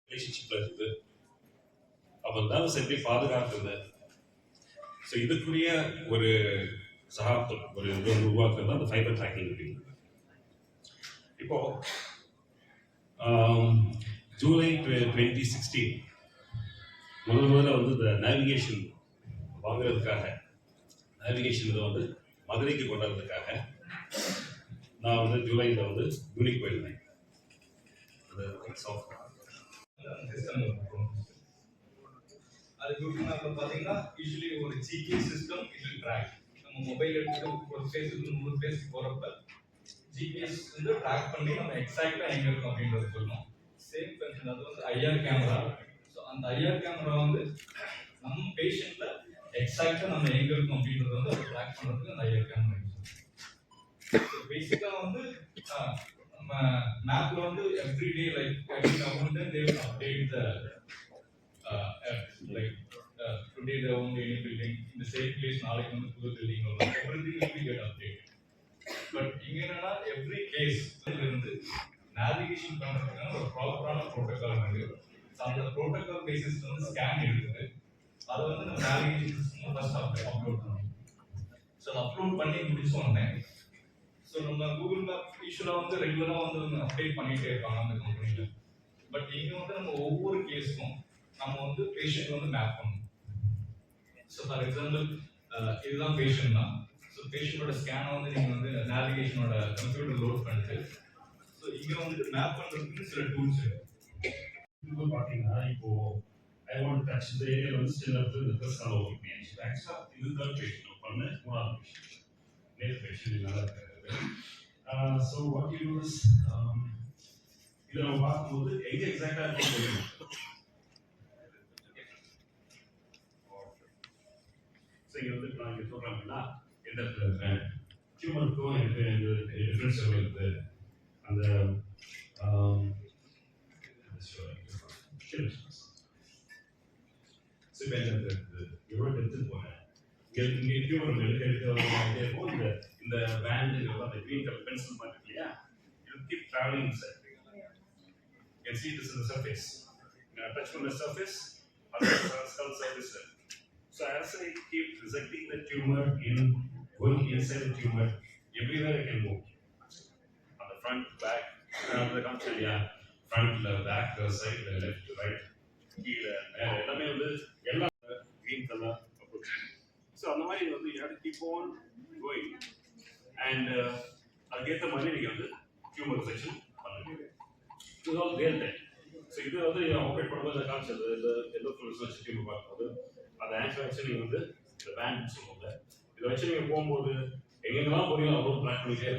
ரிலேஷன்ஷிப்ல இருக்குது. அப்போ நர்வ்ஸ் எப்படி பாதுகாக்குது. ஸோ இதுக்குரிய ஒரு சகாப்தம் ஒரு இது உருவாக்குறது தான் அந்த ஃபைபர் ட்ராக்கிங் அப்படிங்கிறது. இப்போ ஜூலை 2016 முதல்ல வந்து இந்த நேவிகேஷன் வாங்குறதுக்காக நேவிகேஷன் இதை வந்து மதுரைக்கு கொண்டாடுறதுக்காக நான் வந்து ஜூலையில் வந்து யூனிக் போயிருந்தேன். அது கூகுள் மேப்ல பாத்தீங்கன்னா யூசுவலி ஒரு GPS system it will track. நம்ம மொபைல் எடுத்து ஒரு பிளேஸ்க்கு இன்னொரு பிளேஸ்க்கு போறப்ப ஜிபிஎஸ் வந்து ட்ராக் பண்ணி நம்ம எக்ஸாக்ட்டா எங்க இருக்கோம் அப்படின்றது சொல்லணும். சேம் ஃபங்க்ஷன் அது வந்து ஐஆர் கேமரா. ஸோ அந்த ஐஆர் கேமரா வந்து நம்ம பேஷண்ட்ல எக்ஸாக்ட்டா நம்ம எங்க இருக்கோம் அப்படின்றது வந்து அதை ட்ராக் பண்றதுக்கு அந்த ஐஆர் கேமரா யூஸ். ஸோ பேசிக்கா வந்து நம்ம மேப்ல வந்து everyday like every now and then they will update the like today they own any building in the same place நாளைக்கு வந்து புது building வரும். everything will be get updated. But இங்க என்னன்னா every case இருந்து நேவிகேஷன் பண்றதுக்கான ஒரு ப்ராப்பரான புரோட்டோகால் இருக்கு. அந்த புரோட்டோகால் பேசிஸ் வந்து ஸ்கேன் எடுக்குது. அதை வந்து நம்ம நேவிகேஷன் சிஸ்டம் ஃபர்ஸ்ட் அப்லோட் பண்ணணும். ஸோ அதை அப்லோட் பண்ணி முடிச்ச உடனே ஸோ நம்ம கூகுள் மேப் யூஸ்வலாக வந்து ரெகுலராக வந்து அப்டேட் பண்ணிகிட்டே இருப்பாங்க அந்த கம்பெனியில். பட் இங்கே வந்து நம்ம ஒவ்வொரு கேஸுக்கும் நம்ம வந்து பேஷண்ட் வந்து மேப் பண்ணணும். ஸோ ஃபார் எக்ஸாம்பிள் இதுதான் பேஷண்ட் தான். ஸோ பேஷண்டோட ஸ்கேனை வந்து நீங்கள் வந்து நேவிகேஷனோட கம்ப்யூட்டர் லோட் பண்ணிட்டு ஸோ இங்கே வந்து மேப் பண்ணுறதுக்கு சில டூல்ஸ் இருக்கு. பார்த்தீங்கன்னா இப்போ ஐ வாண்ட் டச் இந்த ஏரியாவில் வந்து ஸ்டில் வந்து இந்த ப்ரெஸ் கால் ஓகே பேஜ் ஆக்சுவலாக இது தான் பேஷண்ட் பண்ண மூணாவது பேஷண்ட் நேற்று பேஷண்ட் நல்லா இருக்காரு. ஸோ வாட் யூ யூஸ் இதை நம்ம பார்க்கும்போது எங்கே எக்ஸாக்டாக இருக்கும் தெரியும். ஸோ இங்கே வந்து நான் இங்கே சொல்கிறேன் அப்படின்னா எந்த இடத்துல இருக்கேன் ஹியூமனுக்கும் எனக்கு டிஃப்ரென்ஸ் எவ்வளோ இருக்குது அந்த ஸோ இப்போ எந்த இடத்துல இருக்குது எவ்வளோ எடுத்துட்டு போனேன் இங்கே ஹியூமன் எடுத்து இருக்கும். இந்த பேண்டுங்கிறது அந்த green color pencil மாதிரி இருக்கு இல்லையா, it will keep traveling inside. You can see this in the surface. When I touch on the surface, other skull surface. So as I keep resecting the tumor going inside the tumor, everywhere I can move. On the front, back, the concept, yeah, front, back, side, left, right, கீழே எல்லாமே வந்து எல்லாம் green color approach. So அந்த மாதிரி வந்து you have to keep on going. And அதுக்கேற்ற மாதிரி நீங்கள் வந்து ஹியூமன் செக்ஷன் பண்ணுவீங்க. இது ஆல் ரியல் டைம். ஸோ இது வந்து ஆப்ரேட் பண்ணும்போது கான்செப்ட் இந்த எல்லோ ஃபில்ஸ் வச்சு ஹியூமன் பார்க்கும்போது அந்த ஆன்சர் வச்சு நீங்கள் வந்து இந்த பேண்ட் சொல்லுவாங்க. இதை வச்சு நீங்கள் போகும்போது எங்கெங்கெல்லாம் போறீங்களோ அவ்வளோ ட்ராக் பண்ணிட்டே